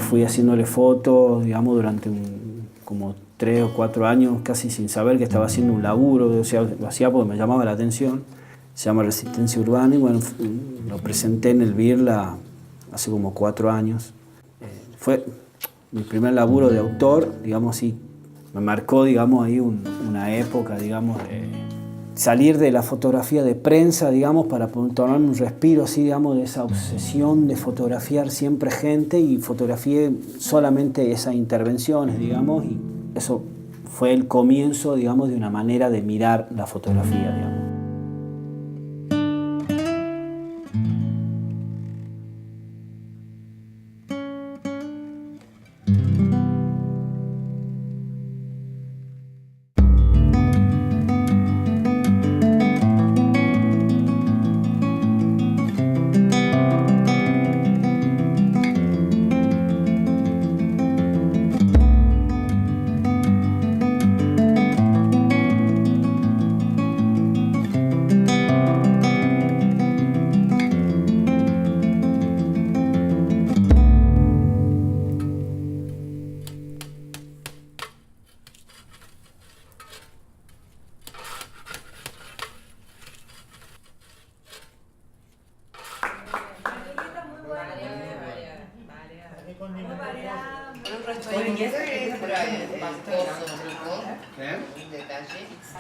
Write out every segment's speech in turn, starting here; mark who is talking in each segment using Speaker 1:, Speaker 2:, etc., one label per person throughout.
Speaker 1: fui haciéndole fotos, digamos, durante como 3 o 4 años, casi sin saber que estaba haciendo un laburo, o sea, lo hacía porque me llamaba la atención. Se llama Resistencia Urbana y bueno, lo presenté en el BIRLA hace como 4 años. Fue mi primer laburo de autor, digamos así, me marcó, digamos, ahí una época, digamos, de salir de la fotografía de prensa, digamos, para tomarme un respiro, así, digamos, de esa obsesión de fotografiar siempre gente, y fotografié solamente esas intervenciones, digamos, y eso fue el comienzo, digamos, de una manera de mirar la fotografía, digamos.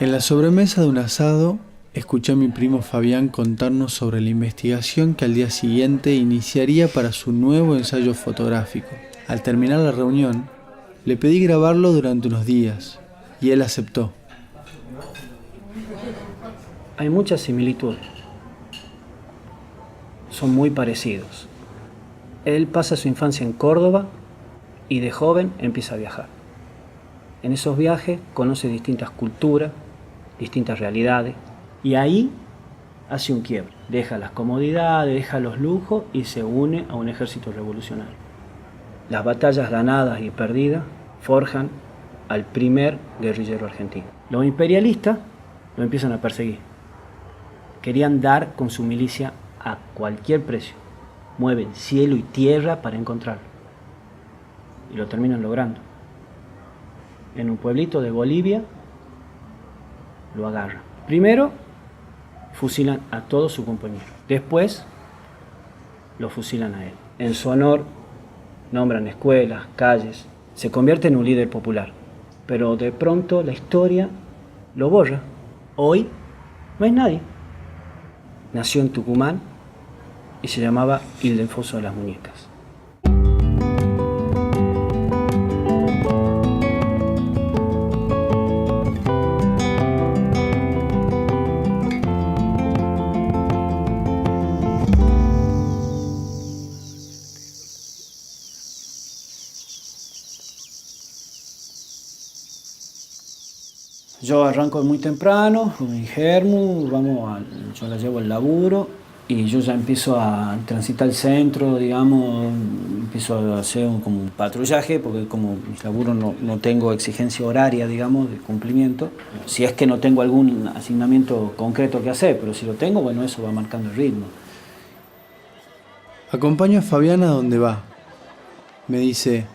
Speaker 2: En la sobremesa de un asado, escuché a mi primo Fabián contarnos sobre la investigación que al día siguiente iniciaría para su nuevo ensayo fotográfico. Al terminar la reunión, le pedí grabarlo durante unos días, y él aceptó.
Speaker 1: Hay muchas similitudes. Son muy parecidos. Él pasa su infancia en Córdoba y de joven empieza a viajar. En esos viajes conoce distintas culturas, distintas realidades, y ahí hace un quiebre. Deja las comodidades, deja los lujos y se une a un ejército revolucionario. Las batallas ganadas y perdidas forjan al primer guerrillero argentino. Los imperialistas lo empiezan a perseguir. Querían dar con su milicia a cualquier precio. Mueven cielo y tierra para encontrarlo. Y lo terminan logrando. En un pueblito de Bolivia lo agarran. Primero fusilan a todos sus compañeros. Después lo fusilan a él. En su honor nombran escuelas, calles. Se convierte en un líder popular. Pero de pronto la historia lo borra. Hoy no es nadie. Nació en Tucumán y se llamaba Ildefonso de las Muñecas. Yo arranco muy temprano con mi germu, yo la llevo al laburo y yo ya empiezo a transitar el centro, digamos, empiezo a hacer como un patrullaje, porque como mi laburo no tengo exigencia horaria, digamos, de cumplimiento. Si es que no tengo algún asignamiento concreto que hacer, pero si lo tengo, bueno, eso va marcando el ritmo.
Speaker 2: Acompaño a Fabián a donde va. Me dice,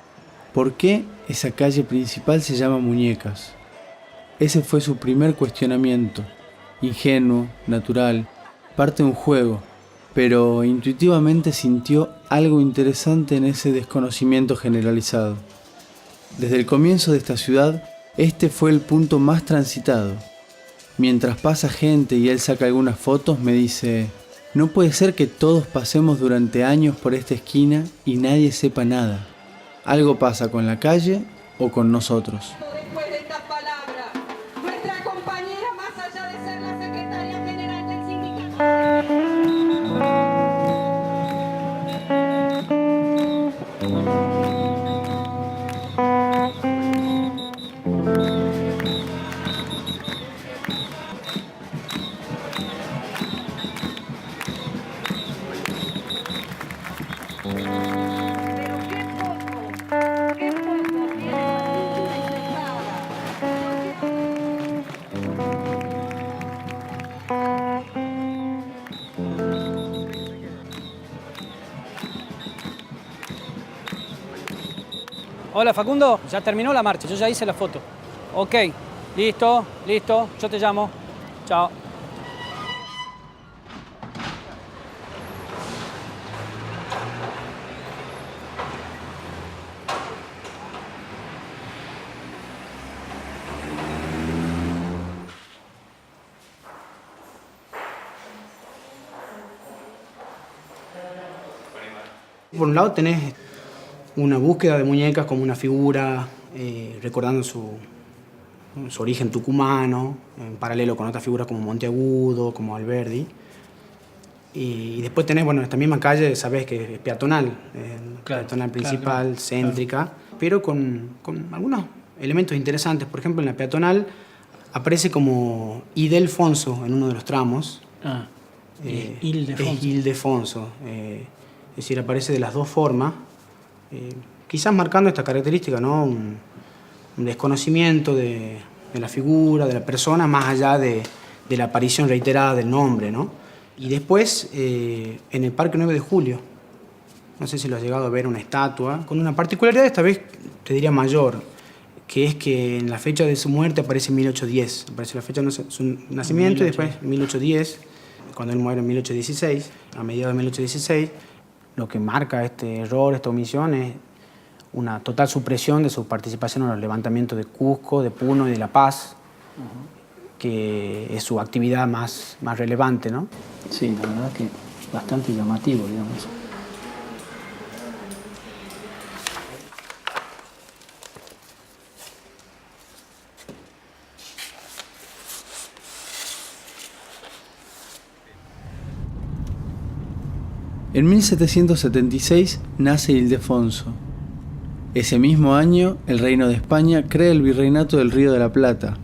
Speaker 2: ¿por qué esa calle principal se llama Muñecas? Ese fue su primer cuestionamiento, ingenuo, natural, parte de un juego, pero intuitivamente sintió algo interesante en ese desconocimiento generalizado. Desde el comienzo de esta ciudad, este fue el punto más transitado. Mientras pasa gente y él saca algunas fotos, me dice, no puede ser que todos pasemos durante años por esta esquina y nadie sepa nada. Algo pasa con la calle o con nosotros.
Speaker 3: Pero qué poco viene
Speaker 1: Hola, Facundo. Ya terminó la marcha, yo ya hice la foto. Ok, listo, yo te llamo. Chao.
Speaker 3: Por un lado tenés una búsqueda de muñecas como una figura, recordando su origen tucumano, en paralelo con otras figuras como Monteagudo, como Alberdi. Y después tenés, bueno, esta misma calle, sabés que es peatonal, peatonal principal, claro, céntrica, claro, pero con algunos elementos interesantes. Por ejemplo, en la peatonal aparece como Ildefonso en uno de los tramos.
Speaker 1: Ildefonso.
Speaker 3: Es Ildefonso. Es decir, aparece de las dos formas, quizás marcando esta característica, ¿no? Un desconocimiento de la figura, de la persona, más allá de la aparición reiterada del nombre, ¿no? Y después, en el Parque 9 de Julio, no sé si lo has llegado a ver, una estatua, con una particularidad esta vez, te diría mayor, que es que en la fecha de su muerte aparece 1810, aparece la fecha de su nacimiento y después 1810, cuando él muere en 1816, a mediados de 1816, lo que marca este error, esta omisión, es una total supresión de su participación en los levantamientos de Cusco, de Puno y de La Paz, que es su actividad más relevante, ¿no?
Speaker 1: Sí, la verdad que bastante llamativo, digamos.
Speaker 2: En 1776 nace Ildefonso. Ese mismo año, el Reino de España crea el Virreinato del Río de la Plata.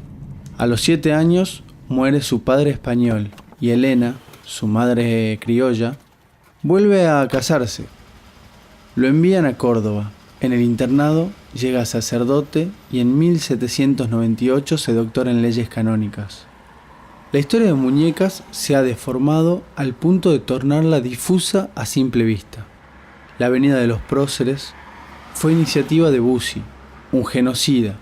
Speaker 2: A los 7 años muere su padre español y Elena, su madre criolla, vuelve a casarse. Lo envían a Córdoba. En el internado llega a sacerdote y en 1798 se doctora en leyes canónicas. La historia de Muñecas se ha deformado al punto de tornarla difusa a simple vista. La Avenida de los Próceres fue iniciativa de Bussi, un genocida.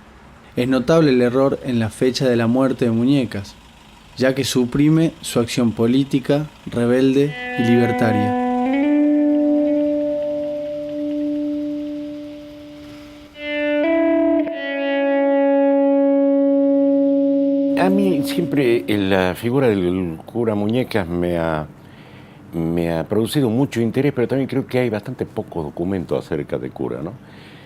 Speaker 2: Es notable el error en la fecha de la muerte de Muñecas, ya que suprime su acción política, rebelde y libertaria.
Speaker 4: A mí siempre la figura del cura Muñecas me ha producido mucho interés, pero también creo que hay bastante poco documento acerca de cura, ¿no?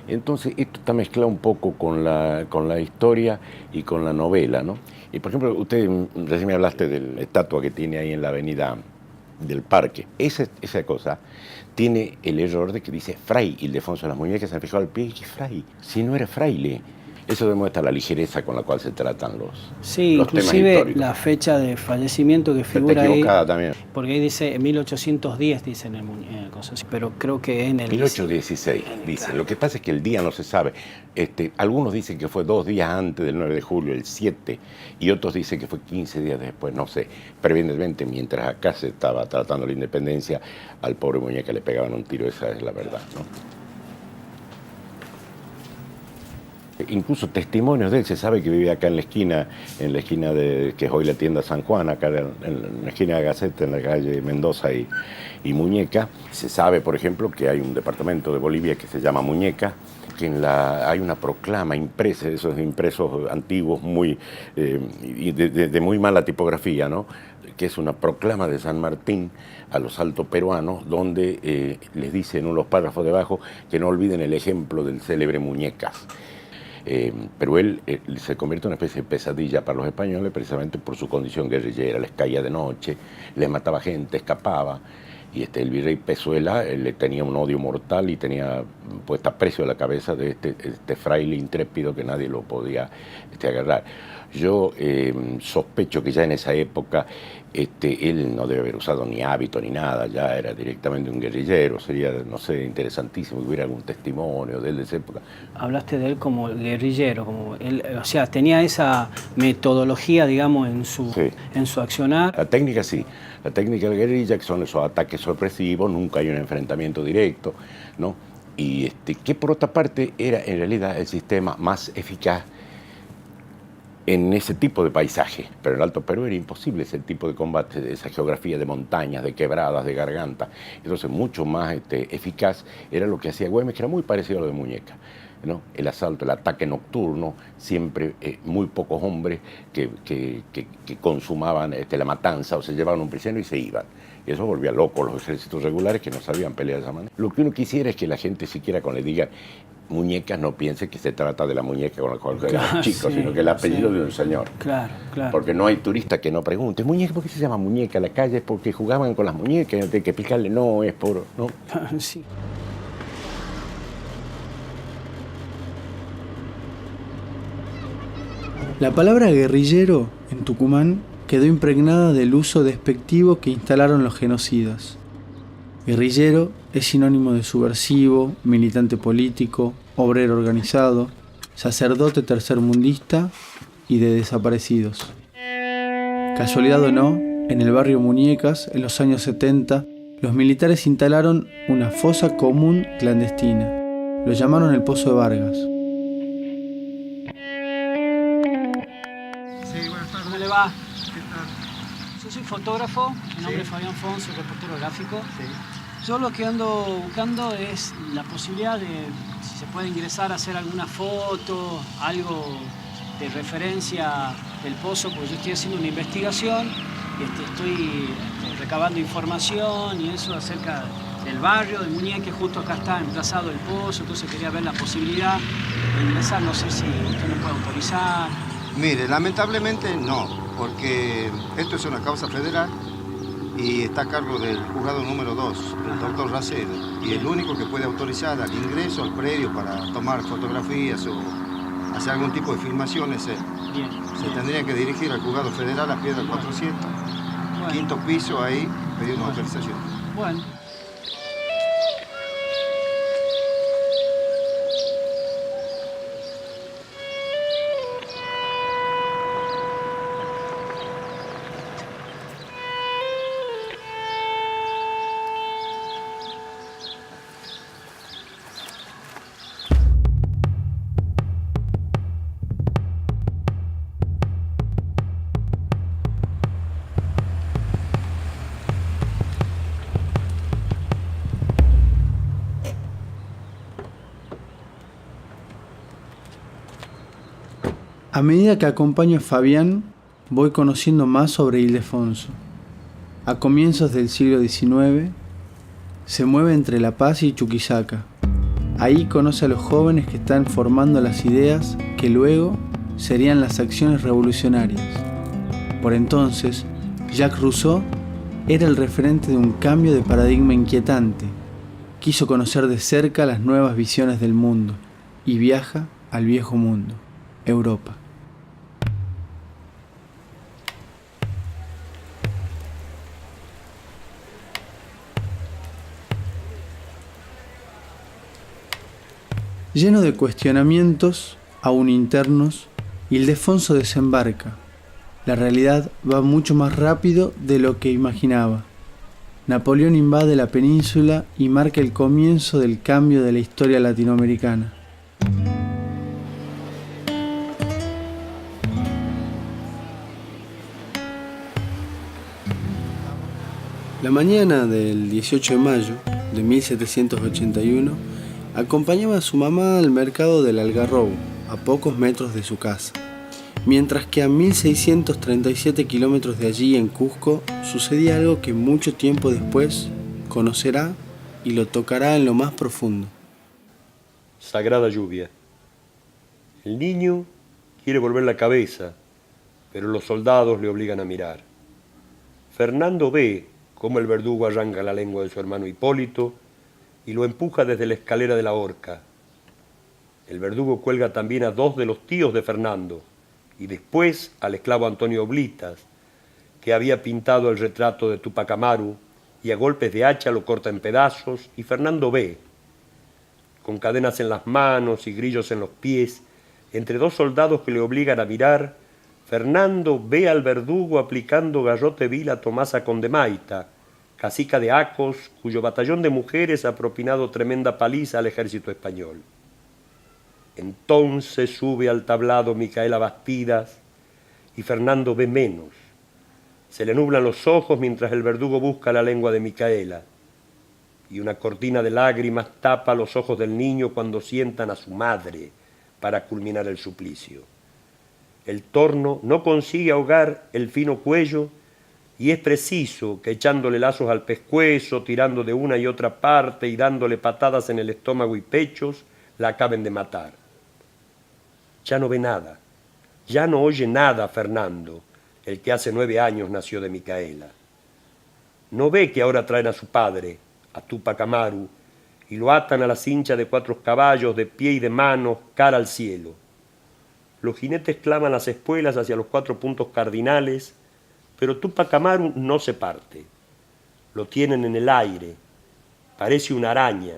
Speaker 4: Entonces esto está mezclado un poco con la historia y con la novela, ¿no? Y por ejemplo, usted recién me hablaste de la estatua que tiene ahí en la avenida del Parque. Esa cosa tiene el error de que dice Fray Ildefonso de las Muñecas, se me fijó al pie y Fray, si no era fraile. Eso demuestra la ligereza con la cual se tratan los
Speaker 1: inclusive
Speaker 4: temas históricos.
Speaker 1: La fecha de fallecimiento que figura
Speaker 4: está equivocada
Speaker 1: ahí,
Speaker 4: también.
Speaker 1: Porque ahí dice 1810, dice en el cosa así, pero creo que en el
Speaker 4: 1816, dice.
Speaker 1: Claro.
Speaker 4: Lo que pasa es que el día no se sabe. Algunos dicen que fue 2 días antes del 9 de julio, el 7, y otros dicen que fue 15 días después, no sé. Pero evidentemente, mientras acá se estaba tratando la independencia, al pobre Muñeca le pegaban un tiro, esa es la verdad, ¿no? Incluso testimonios de él, se sabe que vivía acá en la esquina de que es hoy la tienda San Juan, acá en la esquina de Gaceta, en la calle Mendoza y Muñeca. Se sabe, por ejemplo, que hay un departamento de Bolivia que se llama Muñeca, que hay una proclama impresa, esos impresos antiguos de muy mala tipografía, ¿no? Que es una proclama de San Martín a los altoperuanos, donde les dice en unos párrafos debajo que no olviden el ejemplo del célebre Muñecas. Pero él se convierte en una especie de pesadilla para los españoles precisamente por su condición guerrillera. Les caía de noche, les mataba gente, escapaba, y el virrey Pezuela le tenía un odio mortal y tenía puesta precio a la cabeza de este fraile intrépido que nadie lo podía agarrar. Yo sospecho que ya en esa época él no debe haber usado ni hábito ni nada, ya era directamente un guerrillero. Sería, no sé, interesantísimo que hubiera algún testimonio de él de esa época.
Speaker 1: Hablaste de él como guerrillero, como él, o sea, tenía esa metodología, digamos, en su accionar.
Speaker 4: La técnica sí, la técnica de guerrilla, que son esos ataques sorpresivos, nunca hay un enfrentamiento directo, ¿no? que por otra parte era en realidad el sistema más eficaz en ese tipo de paisaje. Pero en el Alto Perú era imposible ese tipo de combate, esa geografía de montañas, de quebradas, de garganta. Entonces mucho más eficaz era lo que hacía Güemes, que era muy parecido a lo de Muñeca, ¿no? El asalto, el ataque nocturno, siempre muy pocos hombres que consumaban la matanza o se llevaban un prisionero y se iban. Y eso volvía loco a los ejércitos regulares que no sabían pelear de esa manera. Lo que uno quisiera es que la gente siquiera cuando le diga Muñecas no piense que se trata de la muñeca con la cual juegan los chicos, sino que el apellido de un señor.
Speaker 1: Claro, claro.
Speaker 4: Porque no hay turista que no pregunte, ¿Muñeca por qué se llama Muñeca? La calle es porque jugaban con las muñecas, no hay que explicarle, no, es por... ¿no?
Speaker 1: Sí.
Speaker 2: La palabra guerrillero en Tucumán quedó impregnada del uso despectivo que instalaron los genocidas. Guerrillero es sinónimo de subversivo, militante político, obrero organizado, sacerdote tercermundista y de desaparecidos. Casualidad o no, en el barrio Muñecas, en los años 70, los militares instalaron una fosa común clandestina. Lo llamaron el Pozo de Vargas.
Speaker 1: ¿Cómo le va? Yo soy fotógrafo, mi nombre es Fabián Fon, soy reportero gráfico. Yo lo que ando buscando es la posibilidad de, si se puede ingresar a hacer alguna foto, algo de referencia del pozo, porque yo estoy haciendo una investigación y estoy recabando información y eso acerca del barrio de Muñeca, justo acá está emplazado el pozo, entonces quería ver la posibilidad de ingresar, no sé si usted me puede autorizar.
Speaker 5: Mire, lamentablemente no, porque esto es una causa federal y está a cargo del juzgado número 2, el doctor Racedo, y el único que puede autorizar al ingreso al predio para tomar fotografías o hacer algún tipo de filmación es él.
Speaker 1: Bien.
Speaker 5: Se tendría que dirigir al juzgado federal a Piedra 400,
Speaker 1: Bueno.
Speaker 5: quinto piso ahí, pedir una autorización.
Speaker 1: Bueno.
Speaker 2: A medida que acompaño a Fabián, voy conociendo más sobre Ildefonso. A comienzos del siglo XIX, se mueve entre La Paz y Chuquisaca. Ahí conoce a los jóvenes que están formando las ideas que luego serían las acciones revolucionarias. Por entonces, Jacques Rousseau era el referente de un cambio de paradigma inquietante. Quiso conocer de cerca las nuevas visiones del mundo y viaja al viejo mundo, Europa. Lleno de cuestionamientos, aún internos, Ildefonso desembarca. La realidad va mucho más rápido de lo que imaginaba. Napoleón invade la península y marca el comienzo del cambio de la historia latinoamericana. La mañana del 18 de mayo de 1781, acompañaba a su mamá al mercado del Algarrobo, a pocos metros de su casa. Mientras que a 1637 kilómetros de allí, en Cusco, sucedía algo que mucho tiempo después conocerá y lo tocará en lo más profundo.
Speaker 6: Sagrada lluvia. El niño quiere volver la cabeza, pero los soldados le obligan a mirar. Fernando ve cómo el verdugo arranca la lengua de su hermano Hipólito y lo empuja desde la escalera de la horca. El verdugo cuelga también a 2 de los tíos de Fernando y después al esclavo Antonio Oblitas, que había pintado el retrato de Tupac Amaru, y a golpes de hacha lo corta en pedazos, y Fernando ve, con cadenas en las manos y grillos en los pies, entre 2 soldados que le obligan a mirar, Fernando ve al verdugo aplicando garrote vil a Tomasa Condemaita, cacica de Acos, cuyo batallón de mujeres ha propinado tremenda paliza al ejército español. Entonces sube al tablado Micaela Bastidas y Fernando ve menos. Se le nublan los ojos mientras el verdugo busca la lengua de Micaela. Y una cortina de lágrimas tapa los ojos del niño cuando sientan a su madre para culminar el suplicio. El torno no consigue ahogar el fino cuello y es preciso que echándole lazos al pescuezo, tirando de una y otra parte y dándole patadas en el estómago y pechos, la acaben de matar. Ya no ve nada, ya no oye nada Fernando, el que hace 9 años nació de Micaela. No ve que ahora traen a su padre, a Tupac Amaru, y lo atan a la cincha de 4 caballos, de pie y de manos, cara al cielo. Los jinetes claman las espuelas hacia los 4 puntos cardinales, pero Tupac Amaru no se parte. Lo tienen en el aire, parece una araña.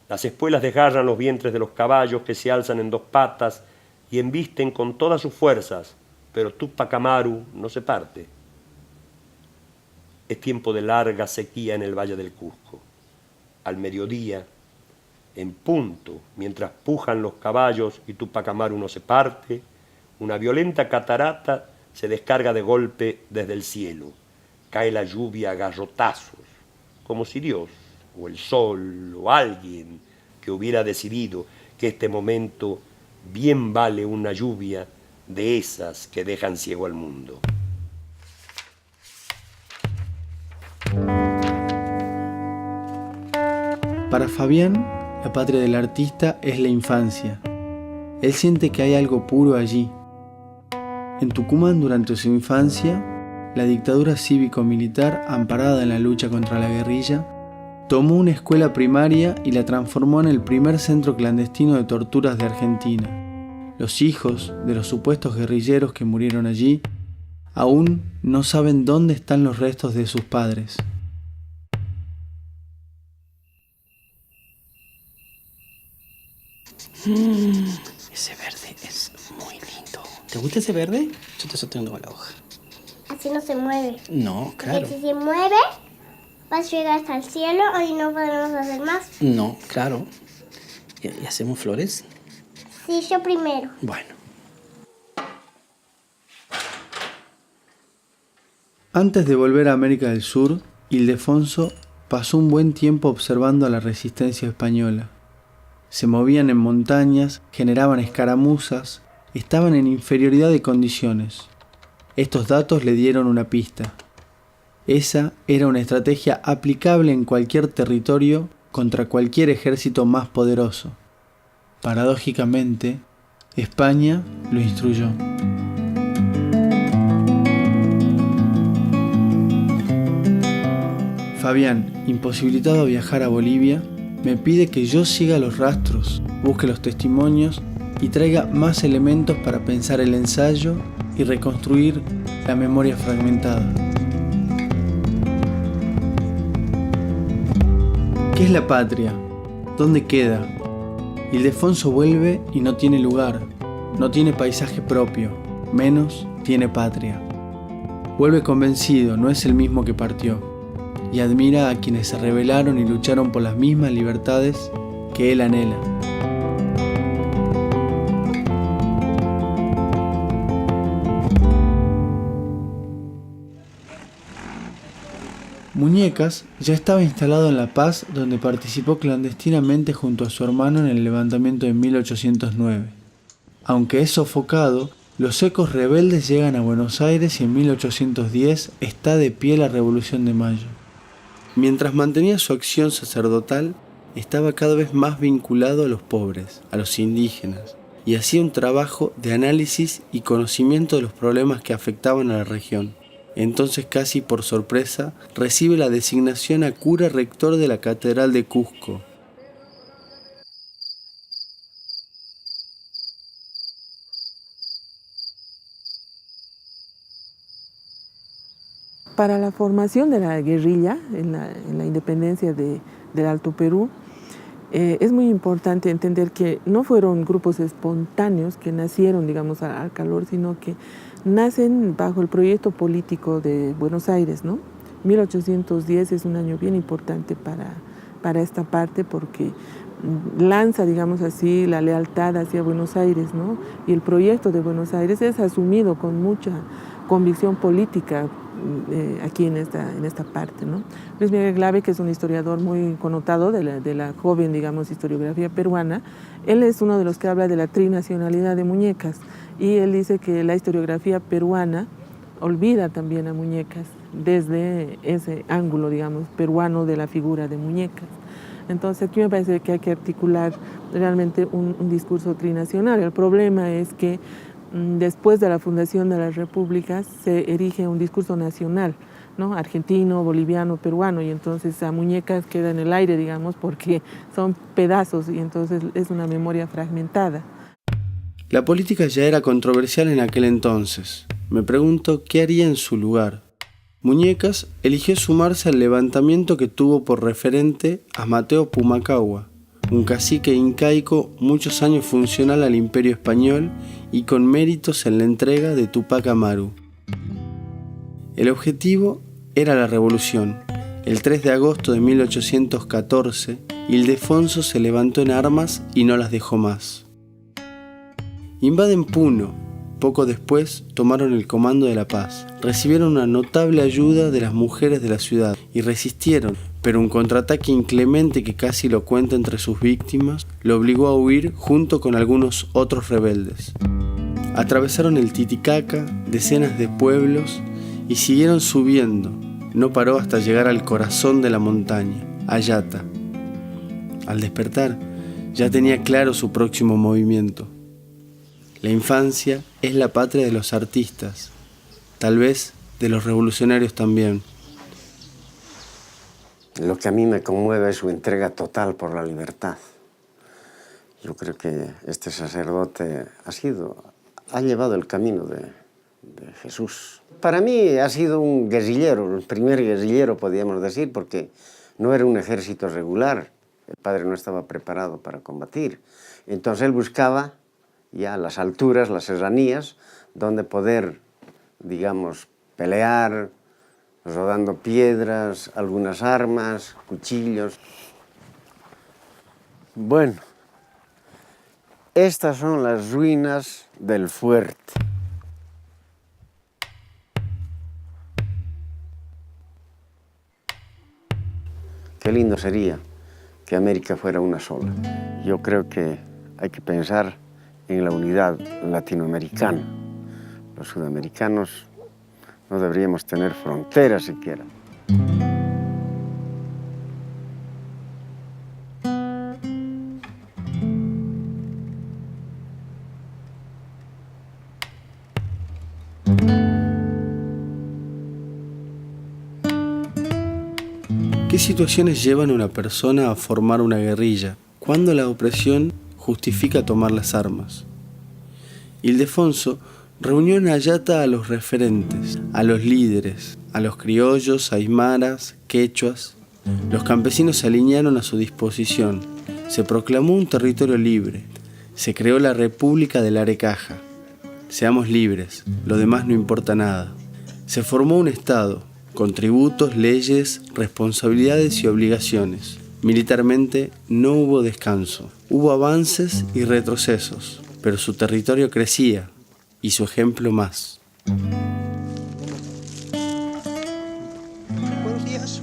Speaker 6: Las espuelas desgarran los vientres de los caballos que se alzan en 2 patas y embisten con todas sus fuerzas, pero Tupac Amaru no se parte. Es tiempo de larga sequía en el Valle del Cusco. Al mediodía, en punto, mientras pujan los caballos y Tupac Amaru no se parte, una violenta catarata se descarga de golpe desde el cielo. Cae la lluvia a garrotazos, como si Dios, o el sol, o alguien que hubiera decidido que este momento bien vale una lluvia de esas que dejan ciego al mundo.
Speaker 2: Para Fabián, la patria del artista es la infancia. Él siente que hay algo puro allí. En Tucumán, durante su infancia, la dictadura cívico-militar, amparada en la lucha contra la guerrilla, tomó una escuela primaria y la transformó en el primer centro clandestino de torturas de Argentina. Los hijos de los supuestos guerrilleros que murieron allí aún no saben dónde están los restos de sus padres.
Speaker 7: Ese verde es muy lindo. ¿Te gusta ese verde? Yo estoy soltando la hoja.
Speaker 8: Así no se mueve.
Speaker 7: No, claro.
Speaker 8: Porque si se mueve, va a llegar hasta el cielo y no podemos hacer más.
Speaker 7: No, claro. ¿Y hacemos flores?
Speaker 8: Sí, yo primero.
Speaker 7: Bueno.
Speaker 2: Antes de volver a América del Sur, Ildefonso pasó un buen tiempo observando a la resistencia española. Se movían en montañas, generaban escaramuzas, estaban en inferioridad de condiciones. Estos datos le dieron una pista. Esa era una estrategia aplicable en cualquier territorio contra cualquier ejército más poderoso. Paradójicamente, España lo instruyó. Fabián, imposibilitado a viajar a Bolivia, me pide que yo siga los rastros, busque los testimonios y traiga más elementos para pensar el ensayo y reconstruir la memoria fragmentada. ¿Qué es la patria? ¿Dónde queda? Ildefonso vuelve y no tiene lugar, no tiene paisaje propio, menos tiene patria. Vuelve convencido, no es el mismo que partió, y admira a quienes se rebelaron y lucharon por las mismas libertades que él anhela. Muñecas ya estaba instalado en La Paz, donde participó clandestinamente junto a su hermano en el levantamiento de 1809. Aunque es sofocado, los ecos rebeldes llegan a Buenos Aires y en 1810 está de pie la Revolución de Mayo. Mientras mantenía su acción sacerdotal, estaba cada vez más vinculado a los pobres, a los indígenas, y hacía un trabajo de análisis y conocimiento de los problemas que afectaban a la región. Entonces, casi por sorpresa, recibe la designación a cura rector de la Catedral de Cusco.
Speaker 9: Para la formación de la guerrilla en la independencia del Alto Perú, es muy importante entender que no fueron grupos espontáneos que nacieron, digamos, al calor, sino que nacen bajo el proyecto político de Buenos Aires, ¿no? 1810 es un año bien importante para esta parte porque lanza, digamos así, la lealtad hacia Buenos Aires, ¿no? Y el proyecto de Buenos Aires es asumido con mucha convicción política aquí en esta parte, ¿no? Luis Miguel Glave, que es un historiador muy connotado de la joven, digamos, historiografía peruana, él es uno de los que habla de la trinacionalidad de Muñecas y él dice que la historiografía peruana olvida también a Muñecas desde ese ángulo, digamos, peruano de la figura de Muñecas. Entonces aquí me parece que hay que articular realmente un discurso trinacional. El problema es que después de la fundación de las repúblicas se erige un discurso nacional, ¿no? Argentino, boliviano, peruano, y entonces a Muñecas queda en el aire, digamos, porque son pedazos y entonces es una memoria fragmentada.
Speaker 2: La política ya era controversial en aquel entonces. Me pregunto qué haría en su lugar. Muñecas eligió sumarse al levantamiento que tuvo por referente a Mateo Pumacahua, un cacique incaico muchos años funcional al Imperio Español y con méritos en la entrega de Tupac Amaru. El objetivo era la revolución. El 3 de agosto de 1814, Ildefonso se levantó en armas y no las dejó más. Invaden Puno. Poco después tomaron el comando de la paz. Recibieron una notable ayuda de las mujeres de la ciudad y resistieron, pero un contraataque inclemente que casi lo cuenta entre sus víctimas lo obligó a huir junto con algunos otros rebeldes. Atravesaron el Titicaca, decenas de pueblos y siguieron subiendo. No paró hasta llegar al corazón de la montaña, Ayata. Al despertar, ya tenía claro su próximo movimiento. La infancia es la patria de los artistas, tal vez de los revolucionarios también.
Speaker 10: Lo que a mí me conmueve es su entrega total por la libertad. Yo creo que este sacerdote ha llevado el camino de Jesús. Para mí ha sido un guerrillero, el primer guerrillero podríamos decir, porque no era un ejército regular. El padre no estaba preparado para combatir. Entonces él buscaba ya las alturas, las serranías, donde poder, digamos, pelear, rodando piedras, algunas armas, cuchillos. Bueno, estas son las ruinas del fuerte. Qué lindo sería que América fuera una sola. Yo creo que hay que pensar en la unidad latinoamericana. Los sudamericanos no deberíamos tener fronteras siquiera.
Speaker 2: ¿Qué situaciones llevan a una persona a formar una guerrilla? ¿Cuándo la opresión justifica tomar las armas? Ildefonso reunió en Ayata a los referentes, a los líderes, a los criollos, aymaras, quechuas. Los campesinos se alinearon a su disposición. Se proclamó un territorio libre. Se creó la República del Arecaja. Seamos libres, lo demás no importa nada. Se formó un Estado, con tributos, leyes, responsabilidades y obligaciones. Militarmente no hubo descanso. Hubo avances y retrocesos, pero su territorio crecía y su ejemplo más.
Speaker 11: Buenos días.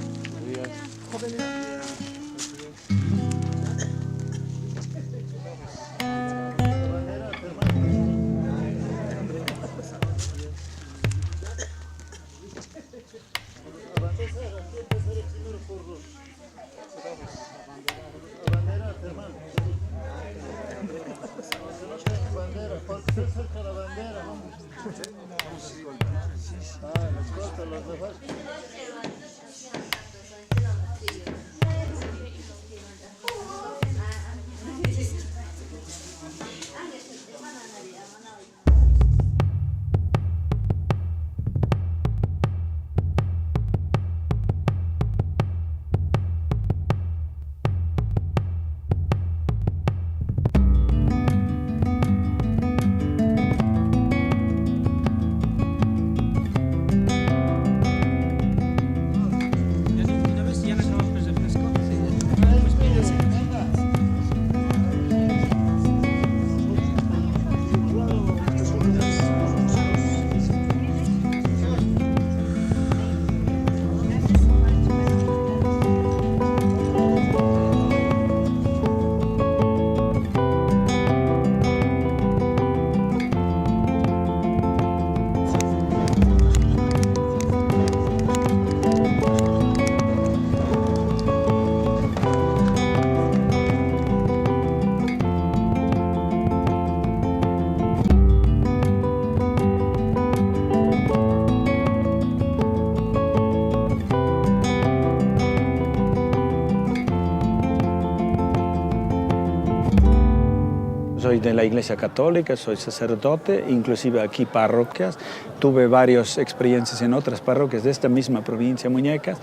Speaker 11: de la Iglesia Católica, soy sacerdote, inclusive aquí parroquias. Tuve varias experiencias en otras parroquias de esta misma provincia, Muñecas,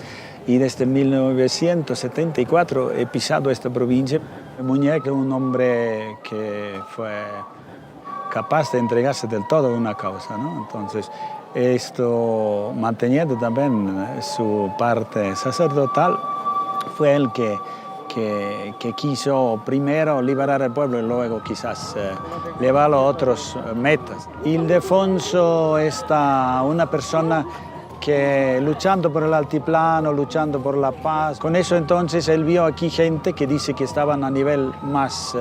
Speaker 11: y desde 1974 he pisado esta provincia. Muñeca, un hombre que fue capaz de entregarse del todo a una causa, ¿no? Entonces, esto, manteniendo también su parte sacerdotal, fue el que quiso primero liberar al pueblo y luego quizás llevarlo a otras metas. Ildefonso es una persona que luchando por el altiplano, luchando por la paz. Con eso entonces él vio aquí gente que dice que estaban a nivel más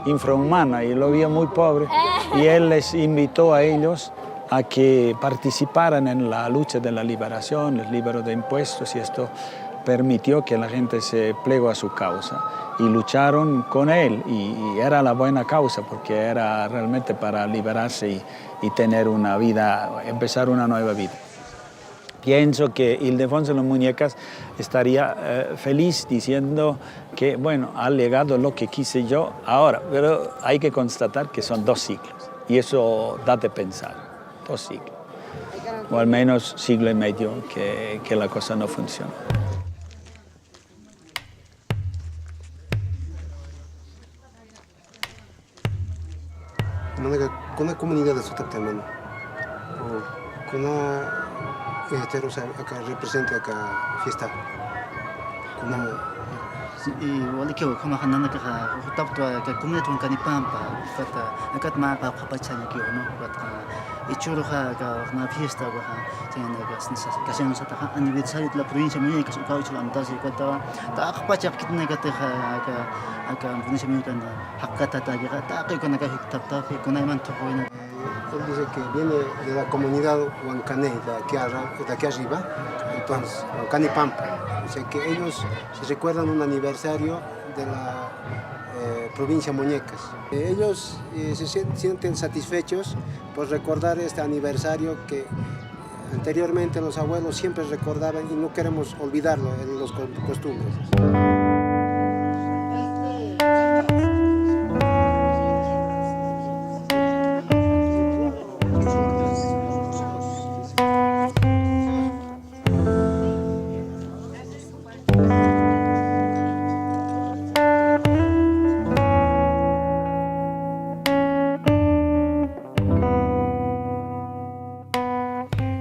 Speaker 11: infrahumana y lo vio muy pobre y él les invitó a ellos a que participaran en la lucha de la liberación, les liberó de impuestos y esto permitió que la gente se plegó a su causa y lucharon con él y era la buena causa porque era realmente para liberarse y tener una vida, empezar una nueva vida. Pienso que Ildefonso de las Muñecas estaría feliz diciendo que, bueno, ha llegado lo que quise yo ahora, pero hay que constatar que son 2 siglos y eso da de pensar. 2 siglos, o al menos siglo y medio que la cosa no funciona.
Speaker 12: Con la comunidad de Sotaptemano, con la acá representa acá fiesta, con
Speaker 13: y wala que como hanana que jutap to que comunidad con canipampa fata acá ma pa papacha que no fata y churu ha una fiesta baja tiene que se nos ataja aniversario de la provincia Muñecas su caucho la mitad se cuenta ta papacha que tiene que te acá provincia Muñecas hakata ta llega ta que con acá jutap ta con hay manto joven.
Speaker 12: Él dice que viene de la comunidad Huancané, de aquí arriba, entonces, Huancanipampa. O sea que ellos se recuerdan un aniversario de la provincia Muñecas. Ellos se sienten satisfechos por recordar este aniversario que anteriormente los abuelos siempre recordaban y no queremos olvidarlo en los costumbres.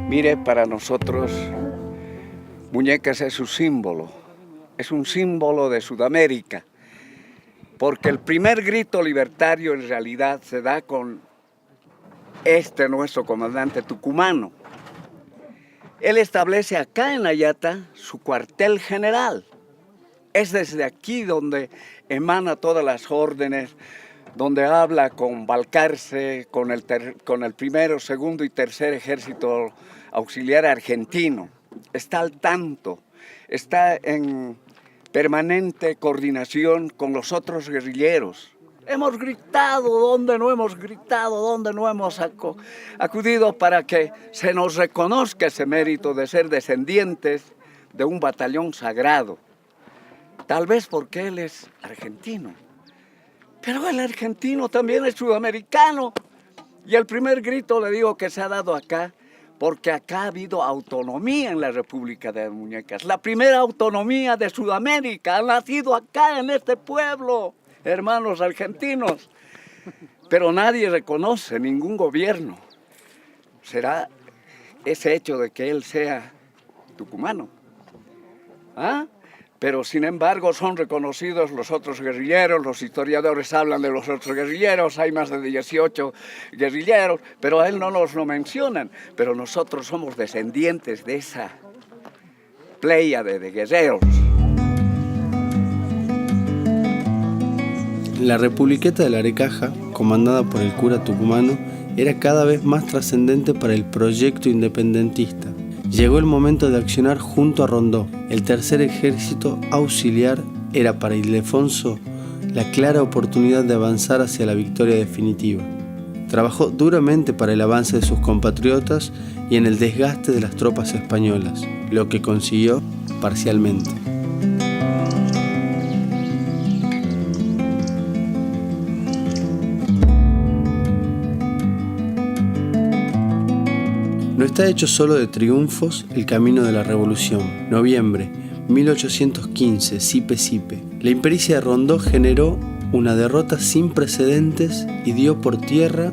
Speaker 14: Mire, para nosotros Muñecas es un símbolo de Sudamérica, porque el primer grito libertario en realidad se da con nuestro comandante tucumano. Él establece acá en Ayata su cuartel general. Es desde aquí donde emana todas las órdenes, donde habla con Balcarce, con el primero, segundo y tercer ejército auxiliar argentino. Está al tanto, está en permanente coordinación con los otros guerrilleros. Hemos gritado donde no hemos gritado, donde no hemos acudido para que se nos reconozca ese mérito de ser descendientes de un batallón sagrado. Tal vez porque él es argentino. Pero el argentino también es sudamericano. Y el primer grito, le digo, que se ha dado acá, porque acá ha habido autonomía en la República de Muñecas. La primera autonomía de Sudamérica ha nacido acá, en este pueblo, hermanos argentinos. Pero nadie reconoce, ningún gobierno. Será ese hecho de que él sea tucumano. ¿Ah? Pero sin embargo son reconocidos los otros guerrilleros, los historiadores hablan de los otros guerrilleros, hay más de 18 guerrilleros, pero a él no nos lo mencionan. Pero nosotros somos descendientes de esa pléyade de guerreros.
Speaker 2: La Republiqueta de la Arecaja, comandada por el cura tucumano, era cada vez más trascendente para el proyecto independentista. Llegó el momento de accionar junto a Rondó. El tercer ejército auxiliar era para Ildefonso la clara oportunidad de avanzar hacia la victoria definitiva. Trabajó duramente para el avance de sus compatriotas y en el desgaste de las tropas españolas, lo que consiguió parcialmente. No está hecho solo de triunfos el camino de la revolución. Noviembre 1815, Sipe. La impericia de Rondó generó una derrota sin precedentes y dio por tierra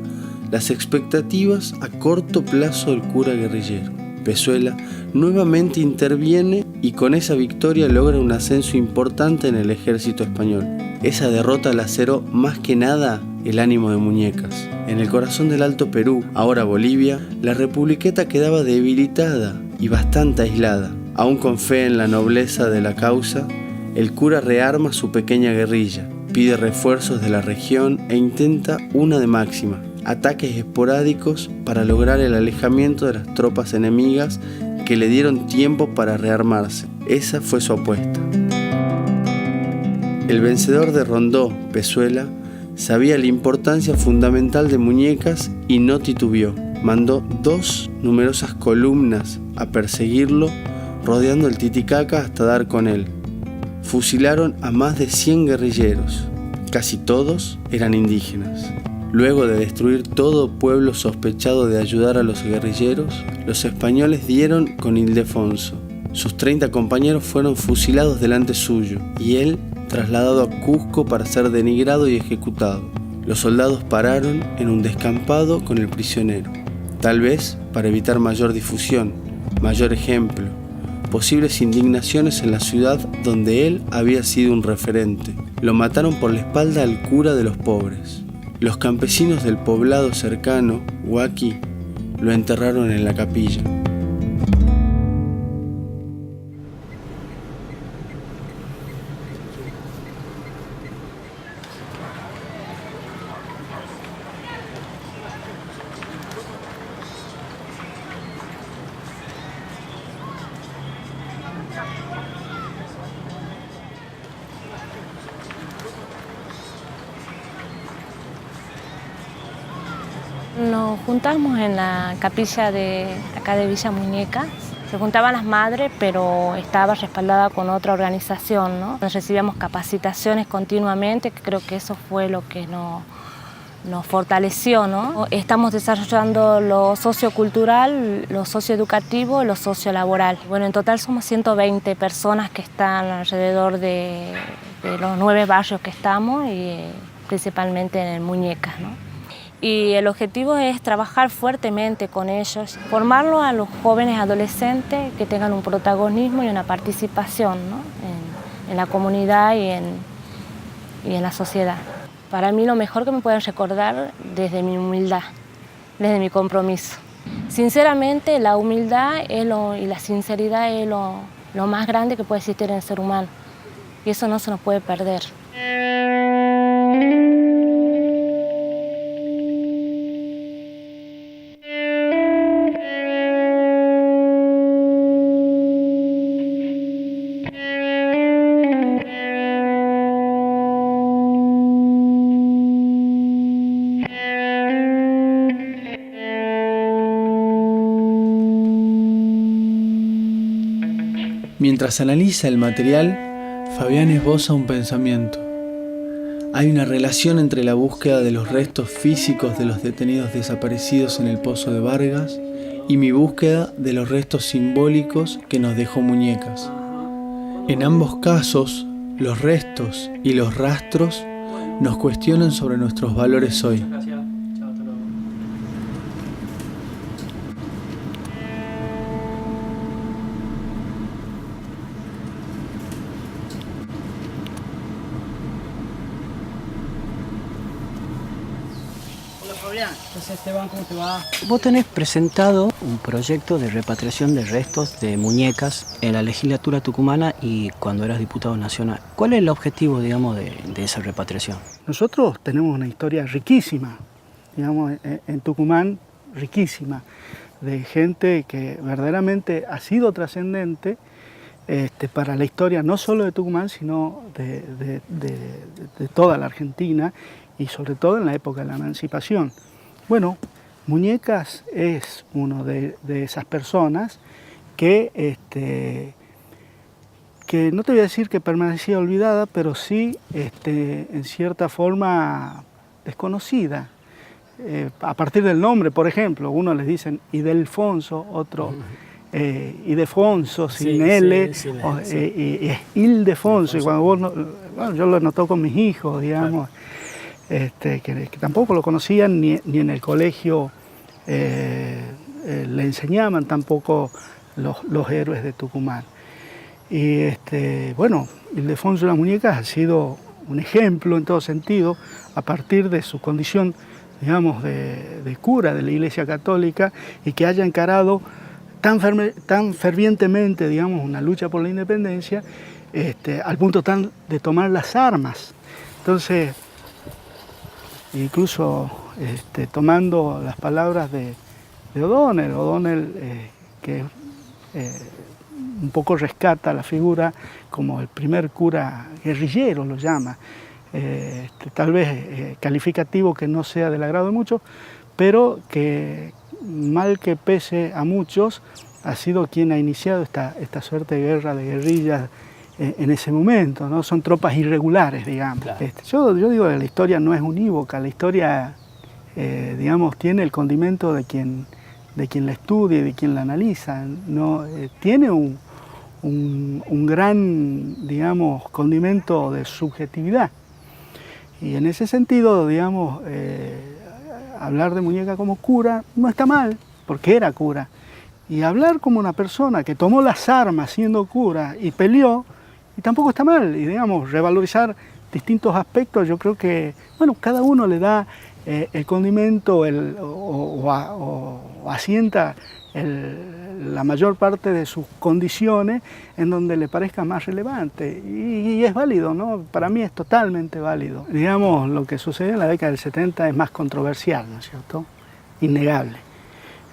Speaker 2: las expectativas a corto plazo del cura guerrillero. Pezuela nuevamente interviene y con esa victoria logra un ascenso importante en el ejército español. Esa derrota laceró más que nada el ánimo de Muñecas. En el corazón del Alto Perú, ahora Bolivia, la republiqueta quedaba debilitada y bastante aislada. Aún con fe en la nobleza de la causa, el cura rearma su pequeña guerrilla, pide refuerzos de la región e intenta una de máxima: ataques esporádicos para lograr el alejamiento de las tropas enemigas que le dieron tiempo para rearmarse. Esa fue su apuesta. El vencedor de Rondó, Pezuela, sabía la importancia fundamental de Muñecas y no titubeó. Mandó 2 numerosas columnas a perseguirlo, rodeando el Titicaca hasta dar con él. Fusilaron a más de 100 guerrilleros. Casi todos eran indígenas. Luego de destruir todo pueblo sospechado de ayudar a los guerrilleros, los españoles dieron con Ildefonso. Sus 30 compañeros fueron fusilados delante suyo y él trasladado a Cusco para ser denigrado y ejecutado. Los soldados pararon en un descampado con el prisionero, tal vez para evitar mayor difusión, mayor ejemplo, posibles indignaciones en la ciudad donde él había sido un referente. Lo mataron por la espalda al cura de los pobres. Los campesinos del poblado cercano, Huaki, lo enterraron en la capilla.
Speaker 15: Nos juntamos en la capilla de acá de Villa Muñecas. Se juntaban las madres, pero estaba respaldada con otra organización, ¿no? Recibíamos capacitaciones continuamente, que creo que eso fue lo que nos fortaleció, ¿no? Estamos desarrollando lo sociocultural, lo socioeducativo y lo sociolaboral. Bueno, en total somos 120 personas que están alrededor de los 9 barrios que estamos y principalmente en el Muñecas, ¿no? Y el objetivo es trabajar fuertemente con ellos, formarlos a los jóvenes adolescentes que tengan un protagonismo y una participación, ¿no? en la comunidad y en la sociedad. Para mí lo mejor que me pueden recordar desde mi humildad, desde mi compromiso. Sinceramente, la humildad y la sinceridad es lo más grande que puede existir en el ser humano. Y eso no se nos puede perder.
Speaker 2: Mientras analiza el material, Fabián esboza un pensamiento. Hay una relación entre la búsqueda de los restos físicos de los detenidos desaparecidos en el Pozo de Vargas y mi búsqueda de los restos simbólicos que nos dejó Muñecas. En ambos casos, los restos y los rastros nos cuestionan sobre nuestros valores hoy.
Speaker 7: Entonces, Esteban, ¿cómo te va? Vos tenés presentado un proyecto de repatriación de restos de Muñecas en la legislatura tucumana y cuando eras diputado nacional. ¿Cuál es el objetivo, digamos, de esa repatriación?
Speaker 16: Nosotros tenemos una historia riquísima, digamos, en Tucumán, riquísima, de gente que verdaderamente ha sido trascendente para la historia no solo de Tucumán, sino de toda la Argentina y sobre todo en la época de la emancipación. Bueno, Muñecas es uno de esas personas que no te voy a decir que permanecía olvidada, pero sí en cierta forma desconocida. a partir del nombre, por ejemplo, unos les dicen Ildefonso, otro Ildefonso sin L, y es Ildefonso. Y cuando vos bueno, yo lo noto con mis hijos, digamos, que tampoco lo conocían ni en el colegio le enseñaban tampoco los héroes de Tucumán. Y bueno, Ildefonso Las Muñecas ha sido un ejemplo en todo sentido, a partir de su condición, digamos, de cura de la Iglesia Católica, y que haya encarado tan fervientemente, digamos, una lucha por la independencia, al punto tal de tomar las armas. Entonces, incluso tomando las palabras de O'Donnell, que un poco rescata la figura como el primer cura guerrillero, lo llama, tal vez calificativo que no sea del agrado de muchos, pero que mal que pese a muchos, ha sido quien ha iniciado esta suerte de guerra de guerrillas en ese momento, ¿no? Son tropas irregulares, digamos. Claro. Yo digo que la historia no es unívoca, la historia, digamos, tiene el condimento de quien la estudia y de quien la analiza, ¿no? Tiene un gran, digamos, condimento de subjetividad. Y en ese sentido, digamos, hablar de Muñeca como cura no está mal, porque era cura. Y hablar como una persona que tomó las armas siendo cura y peleó, y tampoco está mal. Y, digamos, revalorizar distintos aspectos, yo creo que, bueno, cada uno le da el condimento o asienta la mayor parte de sus condiciones en donde le parezca más relevante. Y es válido, ¿no? Para mí es totalmente válido. Digamos, lo que sucedió en la década del 70 es más controversial, ¿no es cierto? Innegable.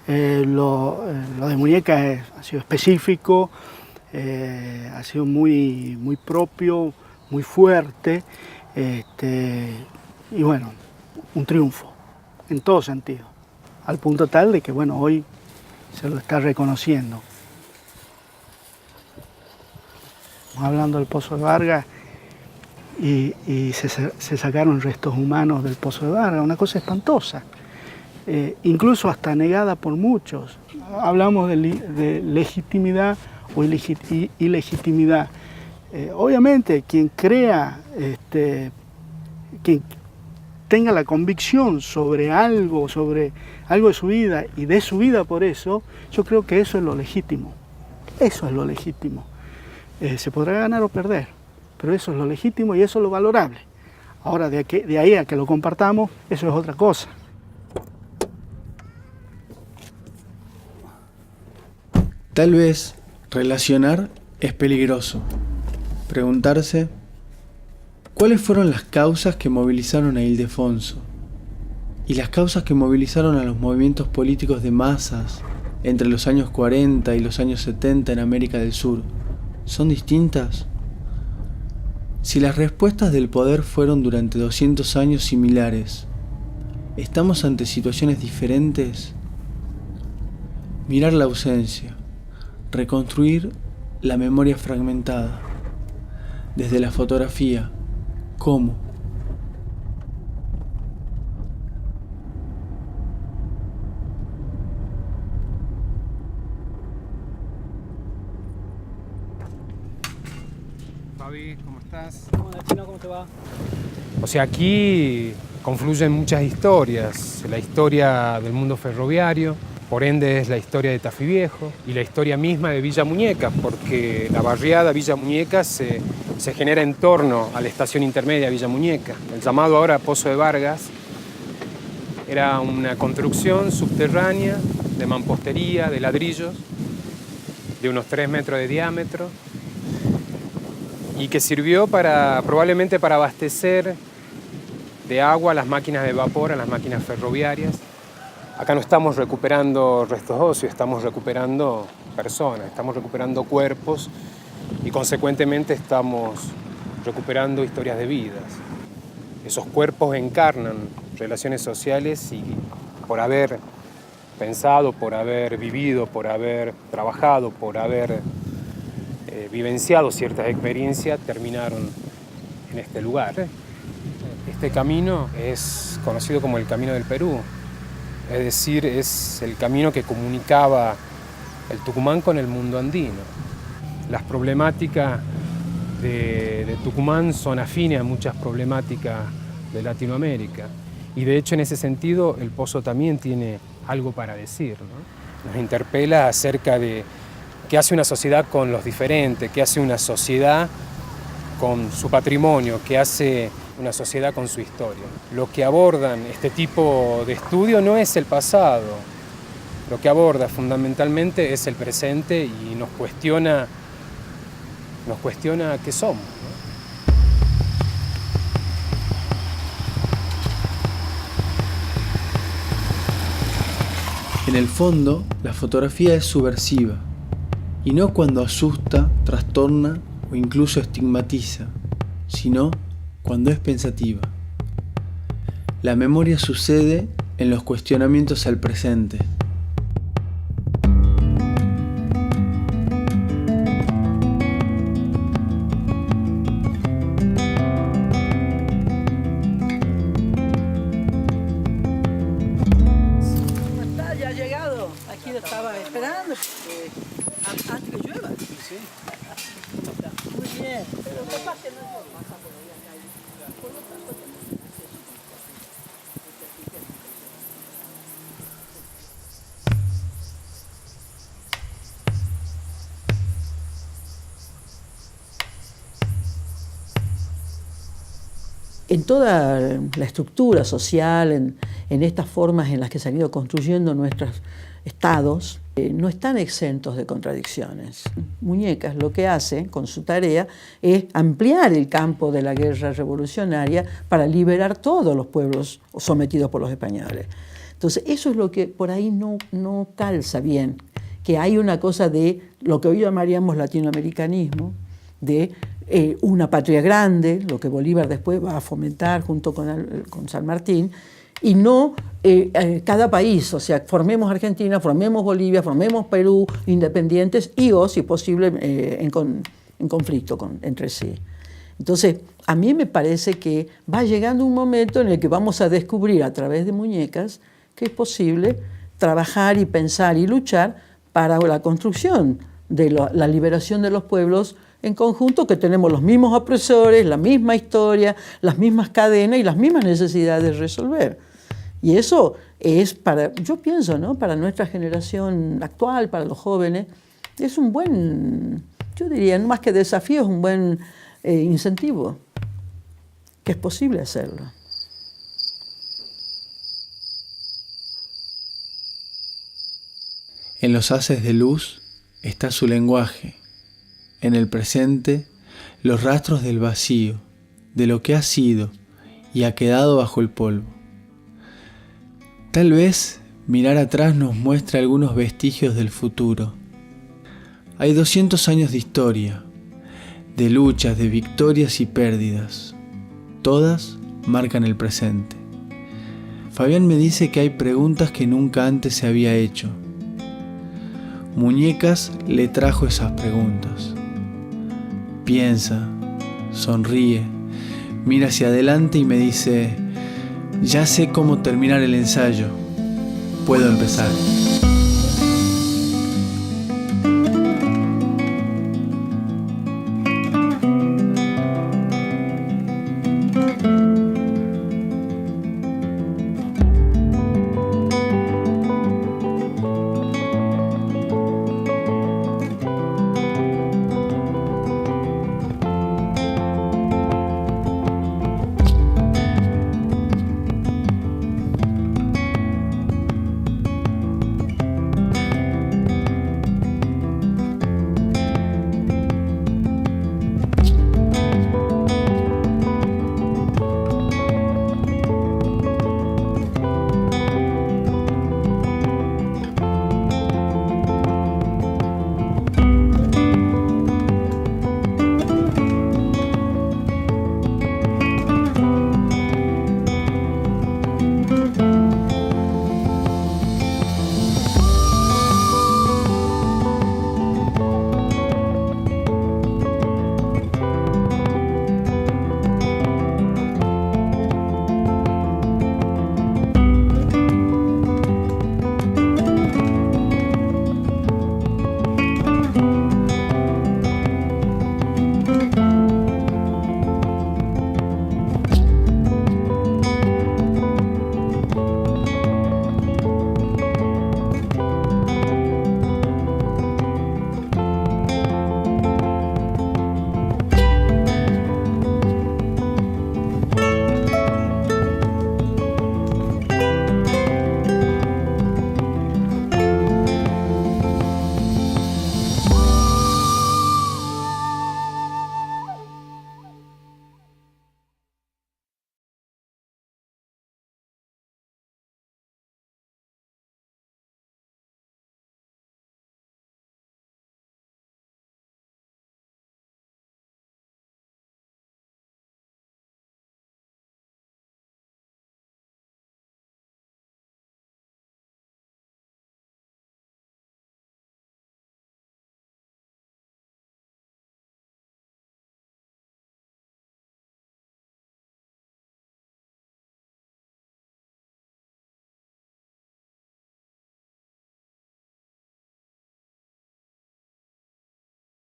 Speaker 16: Lo de Muñeca ha sido específico, ha sido muy propio, muy fuerte, y bueno, un triunfo en todo sentido, al punto tal de que, bueno, hoy se lo está reconociendo. Estamos hablando del Pozo de Vargas y se sacaron restos humanos del Pozo de Vargas, una cosa espantosa, incluso hasta negada por muchos. Hablamos de legitimidad o ilegitimidad. Obviamente quien crea, quien tenga la convicción sobre algo de su vida y de su vida por eso, yo creo que eso es lo legítimo. Eso es lo legítimo. Se podrá ganar o perder, pero eso es lo legítimo y eso es lo valorable. Ahora, de ahí a que lo compartamos, eso es otra cosa.
Speaker 2: Tal vez relacionar es peligroso. Preguntarse cuáles fueron las causas que movilizaron a Ildefonso y las causas que movilizaron a los movimientos políticos de masas entre los años 40 y los años 70 en América del Sur. ¿Son distintas? Si las respuestas del poder fueron durante 200 años similares, ¿estamos ante situaciones diferentes? Mirar la ausencia, reconstruir la memoria fragmentada, desde la fotografía, ¿cómo?
Speaker 17: Fabi, ¿cómo estás?
Speaker 7: Hola, Chino, ¿cómo te va?
Speaker 17: O sea, aquí confluyen muchas historias. La historia del mundo ferroviario, por ende es la historia de Tafí Viejo y la historia misma de Villa Muñecas, porque la barriada Villa Muñecas se genera en torno a la estación intermedia Villa Muñecas. El llamado ahora Pozo de Vargas era una construcción subterránea de mampostería, de ladrillos, de unos 3 metros de diámetro, y que sirvió probablemente para abastecer de agua a las máquinas de vapor, a las máquinas ferroviarias. Acá no estamos recuperando restos óseos, estamos recuperando personas, estamos recuperando cuerpos y consecuentemente estamos recuperando historias de vidas. Esos cuerpos encarnan relaciones sociales y por haber pensado, por haber vivido, por haber trabajado, por haber vivenciado ciertas experiencias, terminaron en este lugar. Este camino es conocido como el Camino del Perú. es decir, es el camino que comunicaba el Tucumán con el mundo andino. Las problemáticas de Tucumán son afines a muchas problemáticas de Latinoamérica. Y de hecho, en ese sentido, el Pozo también tiene algo para decir, ¿no? Nos interpela acerca de qué hace una sociedad con los diferentes, qué hace una sociedad con su patrimonio, qué hace una sociedad con su historia. Lo que abordan este tipo de estudio no es el pasado, lo que aborda fundamentalmente es el presente y nos cuestiona qué somos, ¿no?
Speaker 2: En el fondo, la fotografía es subversiva, y no cuando asusta, trastorna o incluso estigmatiza, sino cuando es pensativa. La memoria sucede en los cuestionamientos al presente.
Speaker 18: Estaba esperando antes que llueva. Sí. Muy bien. Pero capaz que no pasa por ahí acá. Por lo tanto, en toda la estructura social, en estas formas en las que se han ido construyendo nuestros estados, no están exentos de contradicciones. Muñecas lo que hace con su tarea es ampliar el campo de la guerra revolucionaria para liberar todos los pueblos sometidos por los españoles. Entonces eso es lo que por ahí no calza bien, que hay una cosa de lo que hoy llamaríamos latinoamericanismo, de una patria grande, lo que Bolívar después va a fomentar junto con San Martín, y no cada país, o sea, formemos Argentina, formemos Bolivia, formemos Perú, independientes y o, si posible, en conflicto entre sí. Entonces, a mí me parece que va llegando un momento en el que vamos a descubrir a través de Muñecas que es posible trabajar y pensar y luchar para la construcción de la liberación de los pueblos en conjunto, que tenemos los mismos opresores, la misma historia, las mismas cadenas y las mismas necesidades de resolver. Y eso es yo pienso, ¿no?, para nuestra generación actual, para los jóvenes, es un buen, yo diría, no más que desafío, es un buen incentivo, que es posible hacerlo.
Speaker 2: En los haces de luz está su lenguaje. En el presente, los rastros del vacío, de lo que ha sido y ha quedado bajo el polvo. Tal vez mirar atrás nos muestra algunos vestigios del futuro. Hay 200 años de historia, de luchas, de victorias y pérdidas. Todas marcan el presente. Fabián me dice que hay preguntas que nunca antes se había hecho. Muñecas le trajo esas preguntas. Piensa, sonríe, mira hacia adelante y me dice: ya sé cómo terminar el ensayo. Puedo empezar.